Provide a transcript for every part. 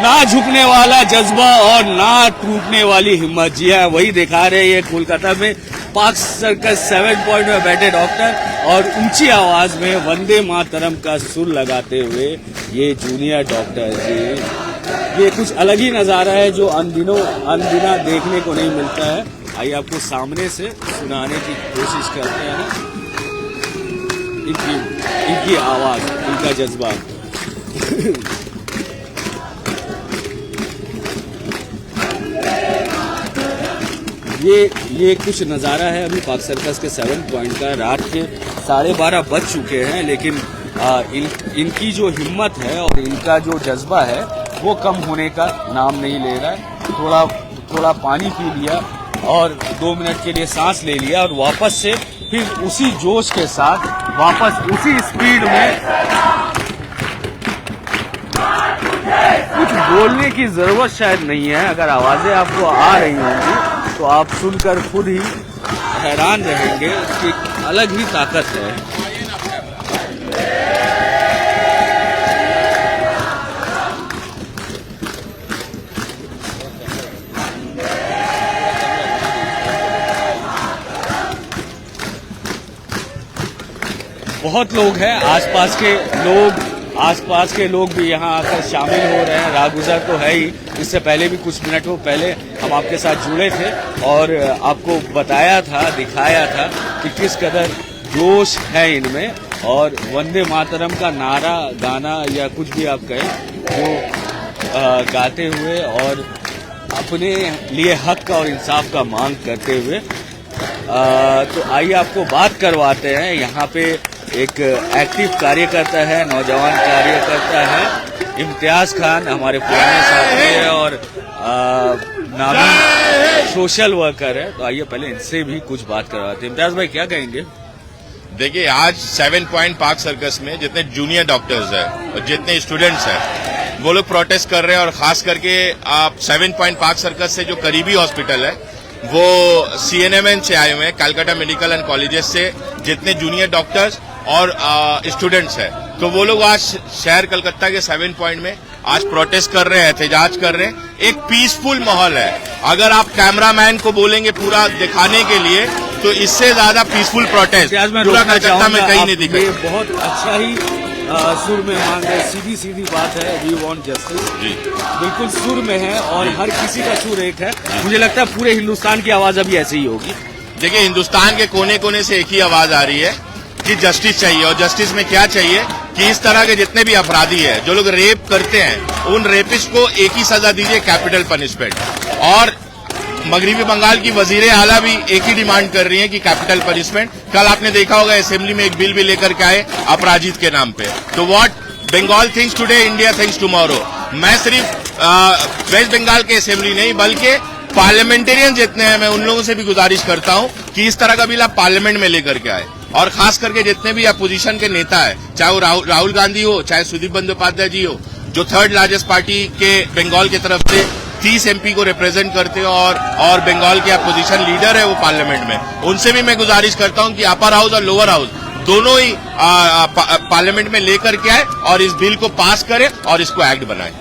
ना झुकने वाला जज्बा और ना टूटने वाली हिम्मत। जी हाँ, वही दिखा रहे हैं कोलकाता में पार्क सर्कस 7 पॉइंट में बैठे डॉक्टर और ऊंची आवाज में वंदे मातरम का सुर लगाते हुए ये जूनियर डॉक्टर जी। ये कुछ अलग ही नजारा है जो अनदिना देखने को नहीं मिलता है। आइए आपको सामने से सुनाने की कोशिश करते हैं इनकी आवाज, इनका जज्बा। ये कुछ नज़ारा है अभी पार्क सर्कस के 7 पॉइंट का। रात के 12:30 बज चुके हैं, लेकिन इनकी जो हिम्मत है और इनका जो जज्बा है वो कम होने का नाम नहीं ले रहा है। थोड़ा पानी पी लिया और 2 मिनट के लिए सांस ले लिया और वापस से फिर उसी जोश के साथ वापस उसी स्पीड में। कुछ बोलने की जरूरत शायद नहीं है, अगर आवाजें आपको आ रही होंगी तो आप सुनकर खुद ही हैरान रहेंगे कि अलग ही ताकत है। बहुत लोग हैं, आसपास के लोग भी यहाँ आकर शामिल हो रहे हैं। रागुजर तो है ही, इससे पहले भी कुछ मिनटों पहले हम आपके साथ जुड़े थे और आपको बताया था, दिखाया था कि किस कदर जोश है इनमें। और वंदे मातरम का नारा, गाना या कुछ भी आप कहें वो गाते हुए और अपने लिए हक और इंसाफ का मांग करते हुए। तो आइए आपको बात करवाते हैं। यहाँ पे एक एक्टिव कार्यकर्ता है, नौजवान कार्यकर्ता है इम्तियाज खान, हमारे पुराने साथी है और नामी सोशल वर्कर है। तो आइए पहले इनसे भी कुछ बात करवाते हैं। इम्तियाज भाई क्या कहेंगे? देखिए, आज 7 पॉइंट पार्क सर्कस में जितने जूनियर डॉक्टर्स हैं और जितने स्टूडेंट्स हैं वो लोग प्रोटेस्ट कर रहे हैं। और खास करके आप 7 पॉइंट पार्क सर्कस से जो करीबी हॉस्पिटल है वो CNMN से आए हुए हैं, कलकत्ता मेडिकल एंड कॉलेजेस से जितने जूनियर डॉक्टर्स और स्टूडेंट्स हैं। तो वो लोग आज शहर कलकत्ता के 7 पॉइंट में आज प्रोटेस्ट कर रहे हैं, एहतजाज कर रहे हैं। एक पीसफुल माहौल है। अगर आप कैमरामैन को बोलेंगे पूरा दिखाने के लिए तो इससे ज्यादा पीसफुल प्रोटेस्ट पूरा कलकत्ता में कहीं नहीं दिखा। बहुत अच्छा ही सुर में मांग है, सीधी बात है, वी वांट जस्टिस। जी बिल्कुल सुर में है और हर किसी का सुर एक है। मुझे लगता है पूरे हिंदुस्तान की आवाज अभी ऐसी ही होगी। देखिए, हिंदुस्तान के कोने कोने से एक ही आवाज आ रही है कि जस्टिस चाहिए। और जस्टिस में क्या चाहिए कि इस तरह के जितने भी अपराधी हैं, जो लोग रेप करते हैं, उन रेपिस्ट को एक ही सजा दीजिए, कैपिटल पनिशमेंट। और मगरबी बंगाल की वजीर आला भी एक ही डिमांड कर रही है कि कैपिटल पनिशमेंट। कल आपने देखा होगा असेंबली में एक बिल भी लेकर के आए अपराजित के नाम पे। तो what Bengal thinks today, India thinks tomorrow. मैं सिर्फ वेस्ट बंगाल के असेंबली नहीं बल्कि पार्लियामेंटेरियन जितने हैं, मैं उन लोगों से भी गुजारिश करता हूं कि इस तरह का बिल आप पार्लियामेंट में लेकर के आए। और खास करके जितने भी अपोजिशन के नेता है, चाहे वो राहुल गांधी हो, चाहे सुदीप बंदोपाध्याय जी हो, जो 3rd लार्जेस्ट पार्टी के बंगाल की तरफ से 30 MP को रिप्रेजेंट करते हो और बंगाल के अपोजिशन लीडर है वो पार्लियामेंट में, उनसे भी मैं गुजारिश करता हूं कि अपर हाउस और लोअर हाउस दोनों ही पार्लियामेंट में लेकर के आए और इस बिल को पास करें और इसको एक्ट बनाएं।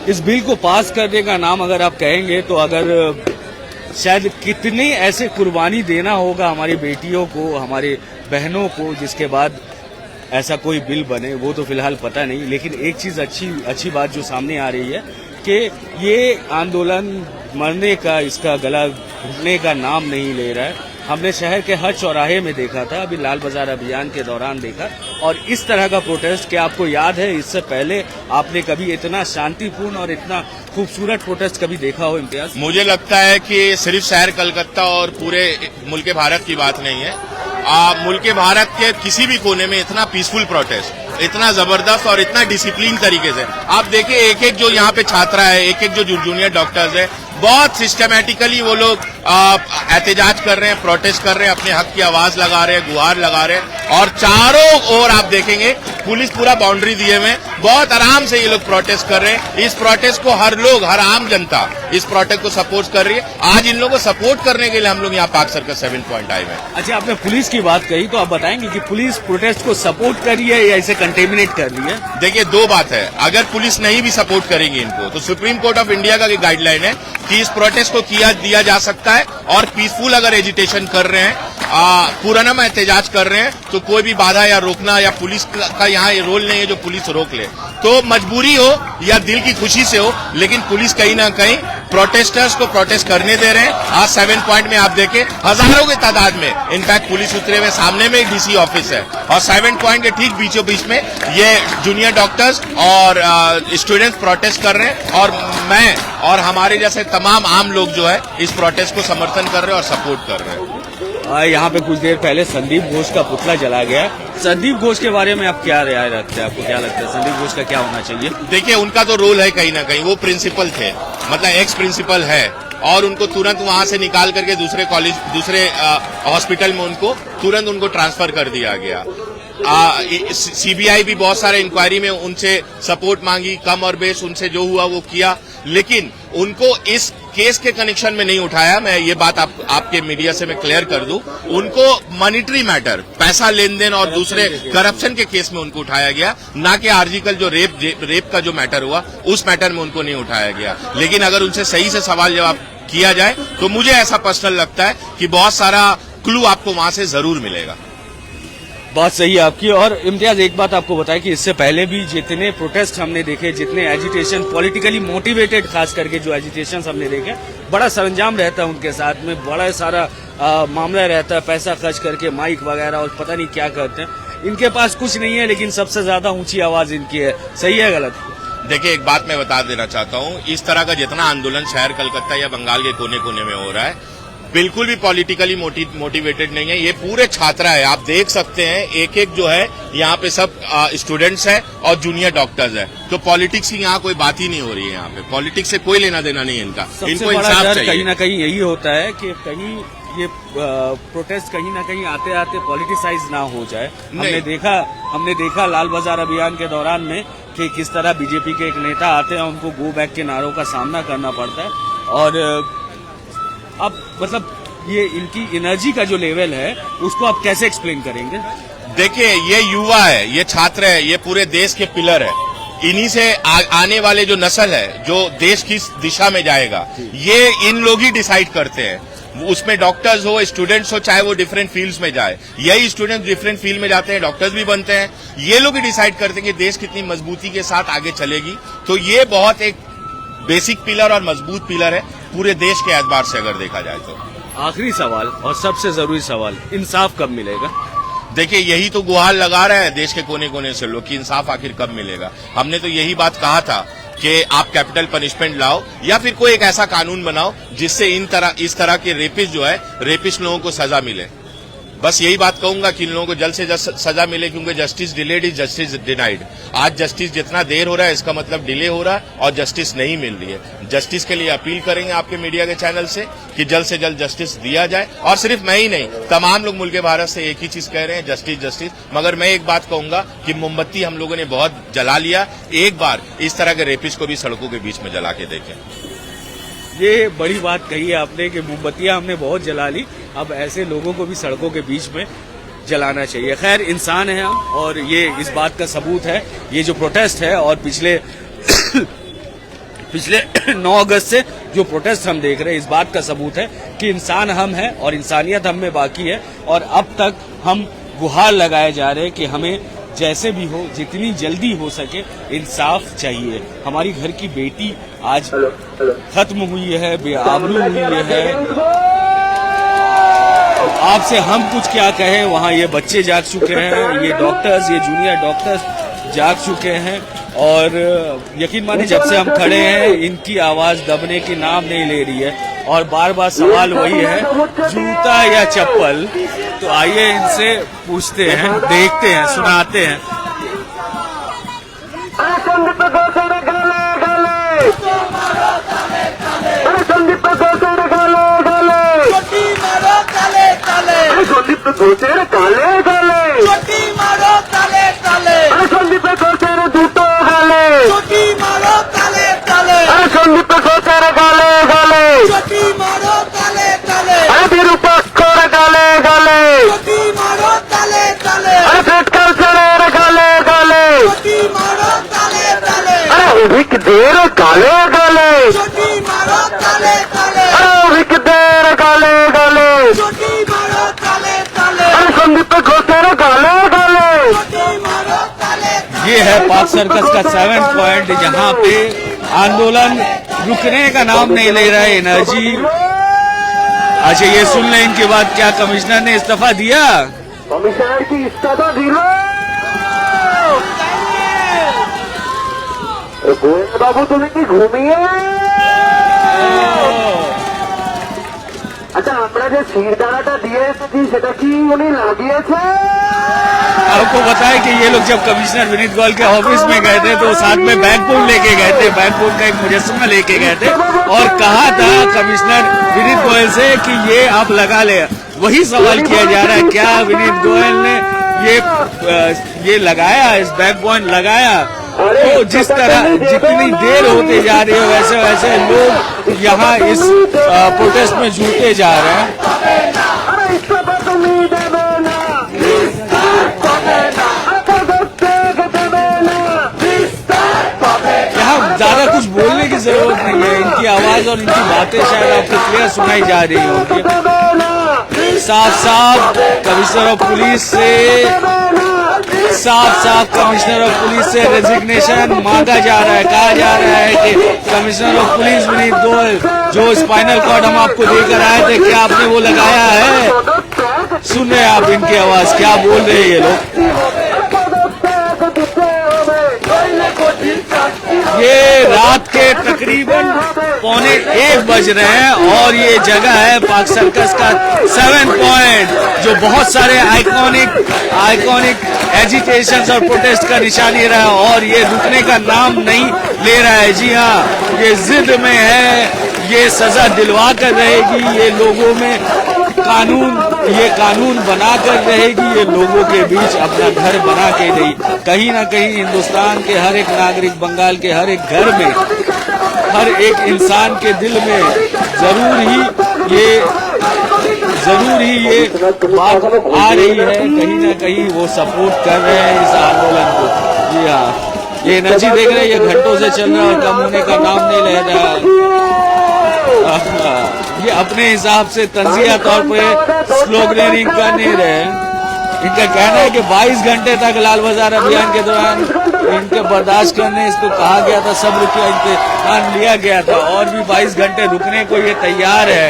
इस बिल को पास करने का नाम अगर आप कहेंगे तो अगर शायद कितनी ऐसे कुर्बानी देना होगा हमारी बेटियों को, हमारे बहनों को, जिसके बाद ऐसा कोई बिल बने, वो तो फिलहाल पता नहीं। लेकिन एक चीज अच्छी बात जो सामने आ रही है कि ये आंदोलन मरने का, इसका गला घुटने का नाम नहीं ले रहा है। हमने शहर के हर चौराहे में देखा था, अभी लाल बाजार अभियान के दौरान देखा। और इस तरह का प्रोटेस्ट, क्या आपको याद है इससे पहले आपने कभी इतना शांतिपूर्ण और इतना खूबसूरत प्रोटेस्ट कभी देखा हो इम्तियाज? मुझे लगता है कि सिर्फ शहर कलकत्ता और पूरे मुल्क भारत की बात नहीं है। मुल्क भारत के किसी भी कोने में इतना पीसफुल प्रोटेस्ट, इतना जबरदस्त और इतना डिसिप्लिन तरीके से आप देखिए, एक जो यहाँ पे छात्रा है, एक जो जूनियर डॉक्टर्स है, बहुत सिस्टमैटिकली वो लोग एहतजाज कर रहे हैं, प्रोटेस्ट कर रहे हैं, अपने हक की आवाज लगा रहे हैं, गुहार लगा रहे हैं। और चारों ओर आप देखेंगे पुलिस पूरा बाउंड्री दिए हुए हैं, बहुत आराम से ये लोग प्रोटेस्ट कर रहे हैं। इस प्रोटेस्ट को हर लोग, हर आम जनता इस प्रोटेस्ट को सपोर्ट कर रही है। आज इन लोगों को सपोर्ट करने के लिए हम लोग यहाँ पार्क सर्कस 7 पॉइंट आए हुए हैं। अच्छा, आपने पुलिस की बात कही तो आप बताएंगे कि पुलिस प्रोटेस्ट को सपोर्ट कर रही है या इसे कंटेमिनेट कर रही है? देखिए, दो बात है। अगर पुलिस नहीं भी सपोर्ट करेगी इनको, तो सुप्रीम कोर्ट ऑफ इंडिया का गाइडलाइन है कि इस प्रोटेस्ट को दिया जा सकता है, और पीसफुल अगर एजिटेशन कर रहे हैं, पुरनम एहतजाज कर रहे हैं, तो कोई भी बाधा या रोकना या पुलिस का यहाँ ये रोल नहीं है जो पुलिस रोक ले। तो मजबूरी हो या दिल की खुशी से हो, लेकिन पुलिस कहीं ना कहीं प्रोटेस्टर्स को प्रोटेस्ट करने दे रहे हैं। आज 7 पॉइंट में आप देखें हजारों की तादाद में इनफैक्ट पुलिस उतरे हुए, सामने में एक डीसी ऑफिस है, और 7 पॉइंट के ठीक बीचों बीच में ये जूनियर डॉक्टर्स और स्टूडेंट्स प्रोटेस्ट कर रहे हैं। और मैं और हमारे जैसे तमाम आम लोग जो है इस प्रोटेस्ट को समर्थन कर रहे हैं और सपोर्ट कर रहे हैं। यहाँ पे कुछ देर पहले संदीप घोष का पुतला जला गया। संदीप घोष के बारे में आप क्या राय रखते हैं? आपको क्या लगता है संदीप घोष का क्या होना चाहिए? देखिए, उनका तो रोल है कहीं ना कहीं, वो प्रिंसिपल थे, मतलब एक्स प्रिंसिपल है, और उनको तुरंत वहां से निकाल करके दूसरे कॉलेज, दूसरे हॉस्पिटल में उनको ट्रांसफर कर दिया गया। सीबीआई भी बहुत सारे इंक्वायरी में उनसे सपोर्ट मांगी, कम और बेस उनसे जो हुआ वो किया, लेकिन उनको इस केस के कनेक्शन में नहीं उठाया। मैं ये बात आपके मीडिया से मैं क्लियर कर दूं, उनको मॉनिटरी मैटर, पैसा लेन देन और दूसरे करप्शन के केस में उनको उठाया गया, ना कि आर्टिकल जो रेप का जो मैटर हुआ उस मैटर में उनको नहीं उठाया गया। लेकिन अगर उनसे सही से सवाल जवाब किया जाए तो मुझे ऐसा पर्सनल लगता है कि बहुत सारा क्लू आपको वहां से जरूर मिलेगा। बात सही है आपकी। और इम्तियाज, एक बात आपको बताएं कि इससे पहले भी जितने प्रोटेस्ट हमने देखे, जितने एजिटेशन पॉलिटिकली मोटिवेटेड खास करके जो एजिटेशन हमने देखे, बड़ा सरंजाम रहता है उनके साथ में, बड़ा सारा मामला रहता है, पैसा खर्च करके माइक वगैरह और पता नहीं क्या करते हैं। इनके पास कुछ नहीं है, लेकिन सबसे ज्यादा ऊंची आवाज इनकी है। सही है गलत? देखिए, एक बात मैं बता देना चाहता हूँ, इस तरह का जितना आंदोलन शहर कलकत्ता या बंगाल के कोने कोने में हो रहा है, बिल्कुल भी पॉलिटिकली मोटिवेटेड नहीं है। ये पूरे छात्रा है, आप देख सकते हैं, एक एक जो है यहाँ पे सब स्टूडेंट्स हैं और जूनियर डॉक्टर्स हैं। तो पॉलिटिक्स की यहाँ कोई बात ही नहीं हो रही है। यहाँ पे पॉलिटिक्स से कोई लेना देना नहीं है इनका। इनको इंसाफ चाहिए। कहीं ना कहीं यही होता है कि कहीं ये प्रोटेस्ट कहीं ना कहीं आते आते पॉलिटिसाइज ना हो जाए। हमने देखा लाल बाजार अभियान के दौरान में कि किस तरह बीजेपी के एक नेता आते हैं, उनको गो बैक के नारों का सामना करना पड़ता है। और अब मतलब ये इनकी एनर्जी का जो लेवल है उसको आप कैसे एक्सप्लेन करेंगे? देखिए, ये युवा है, ये छात्र है, ये पूरे देश के पिलर है। इन्हीं से आने वाले जो नस्ल है, जो देश की दिशा में जाएगा, ये इन लोग ही डिसाइड करते हैं। उसमें डॉक्टर्स हो, स्टूडेंट्स हो, चाहे वो डिफरेंट फील्ड्स में जाए, यही स्टूडेंट्स डिफरेंट फील्ड में जाते हैं, डॉक्टर्स भी बनते हैं। ये लोग ही डिसाइड करते हैं कि देश कितनी मजबूती के साथ आगे चलेगी। तो ये बहुत एक बेसिक पिलर और मजबूत पिलर है पूरे देश के एतबार से अगर देखा जाए तो। आखिरी सवाल और सबसे जरूरी सवाल, इंसाफ कब मिलेगा? देखिए, यही तो गुहार लगा रहे हैं देश के कोने कोने से लोग कि इंसाफ आखिर कब मिलेगा। हमने तो यही बात कहा था कि आप कैपिटल पनिशमेंट लाओ या फिर कोई एक ऐसा कानून बनाओ जिससे इस तरह के रेपिस्ट जो है, रेपिस्ट लोगों को सजा मिले। बस यही बात कहूंगा कि इन लोगों को जल्द से जल्द सजा मिले, क्योंकि justice delayed is justice denied. आज जस्टिस जितना देर हो रहा है इसका मतलब डिले हो रहा है और जस्टिस नहीं मिल रही है। जस्टिस के लिए अपील करेंगे आपके मीडिया के चैनल से कि जल्द से जल्द जस्टिस दिया जाए। और सिर्फ मैं ही नहीं, तमाम लोग मुल्क भारत से एक ही चीज कह रहे हैं, जस्टिस जस्टिस। मगर मैं एक बात कहूंगा कि मोमबत्ती हम लोगों ने बहुत जला लिया, एक बार इस तरह के रेपिस्ट को भी सड़कों के बीच में जला के देखें। ये बड़ी बात कही है आपने कि मोमबत्तियां हमने बहुत जला ली, अब ऐसे लोगों को भी सड़कों के बीच में जलाना चाहिए। खैर, इंसान है हम, और ये इस बात का सबूत है ये जो प्रोटेस्ट है, और पिछले 9 अगस्त से जो प्रोटेस्ट हम देख रहे हैं, इस बात का सबूत है कि इंसान हम हैं और इंसानियत हम में बाकी है। और अब तक हम गुहार लगाए जा रहे हैं कि हमें जैसे भी हो, जितनी जल्दी हो सके इंसाफ चाहिए। हमारी घर की बेटी आज खत्म हुई है, बेआबरू हुई है। आपसे हम कुछ क्या कहें, वहाँ ये बच्चे जाग चुके हैं, ये डॉक्टर्स, ये जूनियर डॉक्टर्स जाग चुके हैं। और यकीन माने जब से हम खड़े हैं इनकी आवाज दबने की नाम नहीं ले रही है। और बार बार सवाल वही है, जूता या चप्पल? तो आइए इनसे पूछते हैं, देखते हैं, सुनाते हैं। संदीप काले काले विक देर गाले गाले चोटी मारो ताले ताले विक देर गाले गाले चोटी मारो ताले ताले संदीप घोषेर गाले गाले चोटी मारो ताले ये है पाक सर्कस का 7 पॉइंट, जहाँ पे आंदोलन रुकने का नाम नहीं ले रहा है। एनर्जी। अच्छा, ये सुन लें इनके बाद क्या कमिश्नर ने इस्तीफा दिया। कमिश्नर की इस्तीफा दिलो गोयल बाबू तुम्हें की घूमिए আচ্ছা আমরা যে শিরদাঁড়াটা দিয়ে এসেছি সেটা কি উনি লাগিয়েছে आपको बताया कि ये लोग जब कमिश्नर विनीत गोयल के ऑफिस में गए थे तो साथ में बैकबोन लेके गए थे, बैकबोन का एक मुजस्समा लेके गए थे और कहा था कमिश्नर विनीत गोयल से कि ये आप लगा ले। वही सवाल किया जा रहा है, क्या विनीत गोयल ने ये लगाया, इस बैकबोन लगाया? तो जिस तरह जितनी देर होते जा रही है वैसे वैसे लोग यहाँ इस प्रोटेस्ट में जुटे जा रहे हैं। यहाँ ज्यादा कुछ बोलने की जरूरत नहीं है, इनकी आवाज और इनकी बातें शायद आपको क्लियर सुनाई जा रही होगी। साफ साफ कमिश्नर ऑफ पुलिस से कमिश्नर ऑफ पुलिस से रेजिग्नेशन मांगा जा रहा है। कहा जा रहा है कि commissioner of police Vineet Goyal, जो स्पाइनल कॉर्ड हम आपको देकर आए थे, क्या आपने वो लगाया है? सुन रहे आप इनकी आवाज, क्या बोल रहे हैं ये लोग। ये रात के तकरीबन 1:15 बज रहे हैं और ये जगह है पाक सर्कस का 7 पॉइंट, जो बहुत सारे आइकॉनिक एजिटेशन और प्रोटेस्ट का निशानी रहा है और ये रुकने का नाम नहीं ले रहा है। जी हाँ, ये जिद में है, ये सजा दिलवा कर रहेगी, ये लोगों में कानून बना कर रहेगी, ये लोगों के बीच अपना घर बना के देगी। कहीं ना कहीं हिंदुस्तान के हर एक नागरिक, बंगाल के हर एक घर में, हर एक इंसान के दिल में जरूर ही ये बात आ रही है, कहीं ना कहीं वो सपोर्ट कर रहे हैं इस आंदोलन को। जी हाँ, ये एनर्जी देख रहे हैं, ये घंटों से चल रहा है और कम होने का नाम नहीं ले रहा है। ये अपने हिसाब से तंजिया तौर पे स्लोगनिंग कर नहीं रहे। इनका कहना है कि 22 घंटे तक लाल बाजार अभियान के दौरान इनके बर्दाश्त करने इसको कहा गया था, सब्र का इम्तिहान लिया गया था और भी 22 घंटे रुकने को ये तैयार है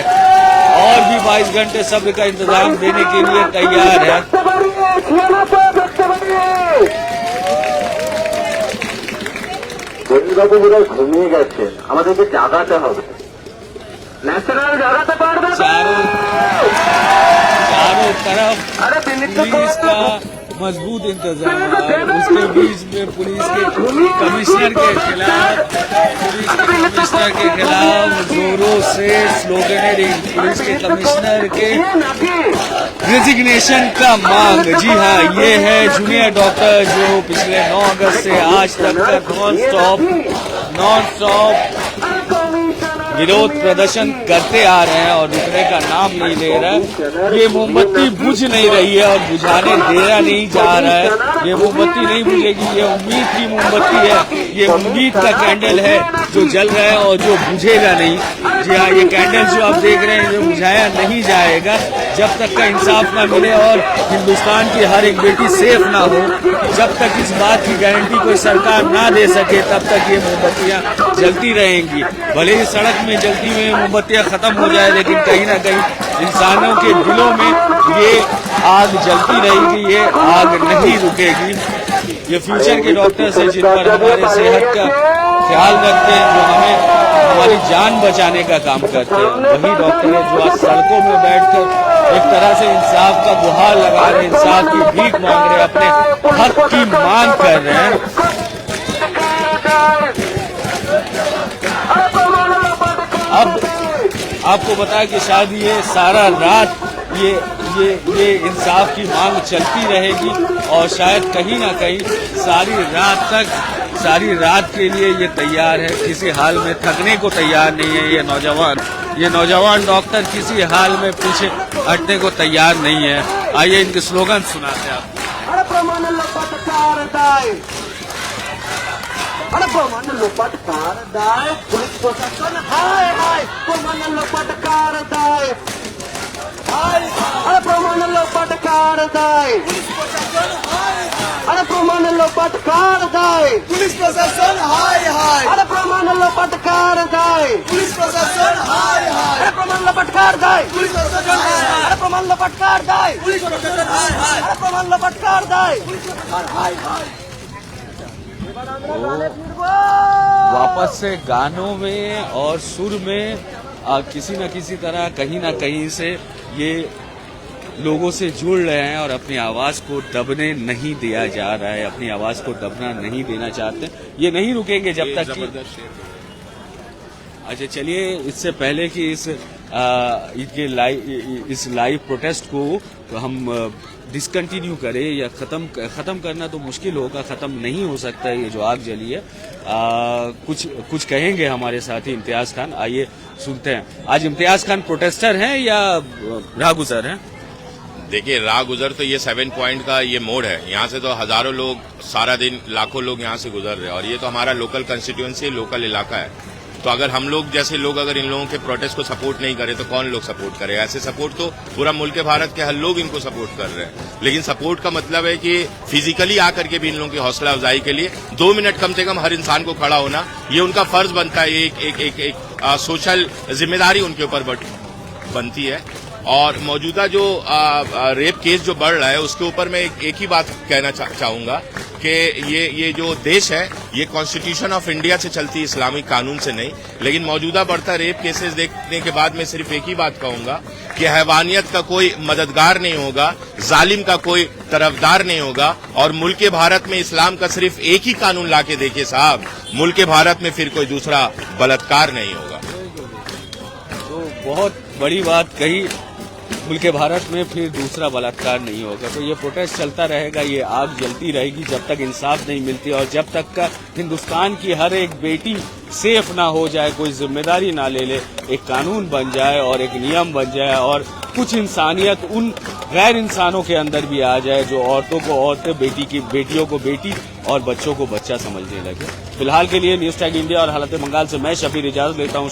और भी 22 घंटे सब्र का इंतजाम देने के लिए तैयार है। বাবু বোধহয় ঘুমিয়ে গেছেন, আমাদেরকে জাগাতে হবে। ন্যাশনাল জাগাতে পারবে चारों तरफ पुलिस का मजबूत इंतजाम है, उसके बीच में पुलिस के कमिश्नर के खिलाफ जोरों से स्लोगनेरिंग, पुलिस के कमिश्नर के रेजिग्नेशन का मांग। जी हाँ, ये है जूनियर डॉक्टर जो पिछले 9 अगस्त से आज तक नॉन स्टॉप विरोध प्रदर्शन करते आ रहे हैं और रुकने का नाम नहीं ले रहा है। ये मोमबत्ती बुझ नहीं रही है और बुझाने देना नहीं जा रहा है। ये मोमबत्ती नहीं बुझेगी, ये उम्मीद की मोमबत्ती है, ये उम्मीद का कैंडल है जो जल रहा है और जो बुझेगा नहीं। जी हाँ, ये कैंडल जो आप देख रहे हैं जो बुझाया नहीं जाएगा जब तक का इंसाफ ना मिले और हिंदुस्तान की हर एक बेटी सेफ ना हो, जब तक इस बात की गारंटी कोई सरकार ना दे सके तब तक ये मोमबत्तियां जलती रहेंगी। भले ही सड़क में जलती हुई मोमबत्तियां खत्म हो जाए, लेकिन कहीं ना कहीं इंसानों के दिलों में ये आग जलती रहेगी, ये आग नहीं रुकेगी। ये फ्यूचर के डॉक्टर्स हैं जिन पर हमारे सेहत का ख्याल रखते हैं, जो हमें हमारी जान बचाने का काम करते हैं, वही डॉक्टर है जो आज सड़कों में बैठकर एक तरह से इंसाफ का गुहार लगा रहे हैं, इंसाफ की भीख मांग रहे हैं, अपने हक की मांग कर रहे हैं। अब आपको बताया कि शायद ये सारा रात ये इंसाफ की मांग चलती रहेगी और शायद कहीं ना कहीं सारी रात के लिए ये तैयार है, किसी हाल में थकने को तैयार नहीं है। ये नौजवान डॉक्टर किसी हाल में पीछे हटने को तैयार नहीं है। आइए इनके स्लोगन सुनाते हैं आप। প্রমাণ লোপাট কার দায় পুলিশ প্রশাসন হায় হায় প্রমাণ লোপাট কার দায় আরে প্রমাণ লোপাট কার দায় পুলিশ প্রশাসন হায় হায় আরে প্রমাণ লোপাট কার দায় পুলিশ প্রশাসন হায় হায় আরে প্রমাণ লোপাট কার দায় পুলিশ প্রশাসন হায় হায় আরে প্রমাণ লোপাট কার দায় পুলিশ প্রশাসন হায় হায় আরে প্রমাণ লোপাট কার দায় পুলিশ প্রশাসন হায় হায় আরে প্রমাণ লোপাট কার দায় হায় হায় वापस से गानों में और सुर में किसी न किसी तरह कहीं ना कहीं से ये लोगों से जुड़ रहे हैं और अपनी आवाज को दबने नहीं दिया जा रहा है, अपनी आवाज को दबना नहीं देना चाहते। ये नहीं रुकेंगे जब तक कि अच्छा चलिए, इससे पहले कि इस लाइव प्रोटेस्ट को हम डिसकंटिन्यू करें या खत्म करना तो मुश्किल होगा, खत्म नहीं हो सकता है ये जो आग जली है। कुछ कहेंगे हमारे साथी इम्तियाज खान, आइए सुनते हैं। आज इम्तियाज खान प्रोटेस्टर हैं या राहगुजर हैं? देखिए, राह गुजर तो ये 7 पॉइंट का ये मोड़ है। यहाँ से तो हजारों लोग सारा दिन, लाखों लोग यहाँ से गुजर रहे हैं और ये तो हमारा लोकल कंस्टिट्यूएंसी, लोकल इलाका है। तो अगर हम लोग जैसे लोग अगर इन लोगों के प्रोटेस्ट को सपोर्ट नहीं करें तो कौन लोग सपोर्ट करेगा? ऐसे सपोर्ट तो पूरा मुल्क भारत के हर लोग इनको सपोर्ट कर रहे हैं। लेकिन सपोर्ट का मतलब है कि फिजिकली आकर के भी इन लोगों की हौसला अफजाई के लिए 2 मिनट कम से कम हर इंसान को खड़ा होना, ये उनका फर्ज बनता है। एक सोशल जिम्मेदारी उनके ऊपर बनती है। और मौजूदा जो रेप केस जो बढ़ रहा है उसके ऊपर मैं एक ही बात कहना चाहूंगा कि ये जो देश है ये कॉन्स्टिट्यूशन ऑफ इंडिया से चलती है, इस्लामिक कानून से नहीं। लेकिन मौजूदा बढ़ता रेप केसेस देखने के बाद मैं सिर्फ एक ही बात कहूंगा कि हैवानियत का कोई मददगार नहीं होगा, जालिम का कोई तरफदार नहीं होगा। और मुल्क भारत में इस्लाम का सिर्फ एक ही कानून लाके देखिए साहब, मुल्क भारत में फिर कोई दूसरा बलात्कार नहीं होगा। तो बहुत बड़ी बात कही, मुल्क भारत में फिर दूसरा बलात्कार नहीं होगा। तो ये प्रोटेस्ट चलता रहेगा, ये आग जलती रहेगी जब तक इंसाफ नहीं मिलती और जब तक का हिंदुस्तान की हर एक बेटी सेफ ना हो जाए, कोई जिम्मेदारी ना ले ले, एक कानून बन जाए और एक नियम बन जाए और कुछ इंसानियत उन गैर इंसानों के अंदर भी आ जाए जो औरतों को औरतें, बेटियों को बेटी और बच्चों को बच्चा समझने लगे। फिलहाल के लिए न्यूज़ टैग इंडिया और हालत बंगाल से मैं शबीर इजाजत लेता हूँ।